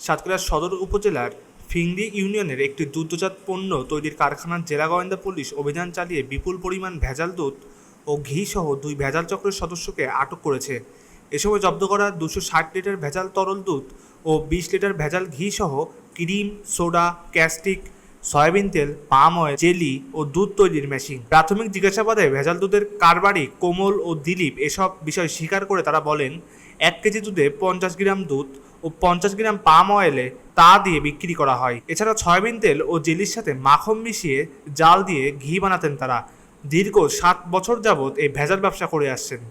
সাতক্ষীরা সদর উপজেলার ফিংড়ি ইউনিয়নের একটি দুগ্ধজাত পণ্য তৈরির কারখানার জেলা গোয়েন্দা পুলিশ অভিযান চালিয়ে বিপুল পরিমাণ ভেজাল দুধ ও ঘি সহ দুই ভেজাল চক্রের সদস্যকে আটক করেছে। এ সময় জব্দ করা 260 লিটার ভেজাল তরল দুধ ও 20 লিটার ভেজাল ঘি সহ ক্রিম, সোডা, ক্যাস্টিক, সয়াবিন তেল, পাম অয়েল, জেলি ও দুধ তৈরির মেশিন। প্রাথমিক জিজ্ঞাসাবাদে ভেজাল দুধের কারবারি কোমল ও দিলীপ এসব বিষয় স্বীকার করে তারা বলেন 1 কেজি দুধে 50 গ্রাম দুধ ও 50 গ্রাম পাম অয়েলে তা দিয়ে বিক্রি করা হয়। এছাড়া সয়াবিন তেল ও জেলির সাথে মাখন মিশিয়ে জাল দিয়ে ঘি বানাতেন তারা। দীর্ঘ 7 বছর যাবৎ এই ভেজাল ব্যবসা করে আসছেন।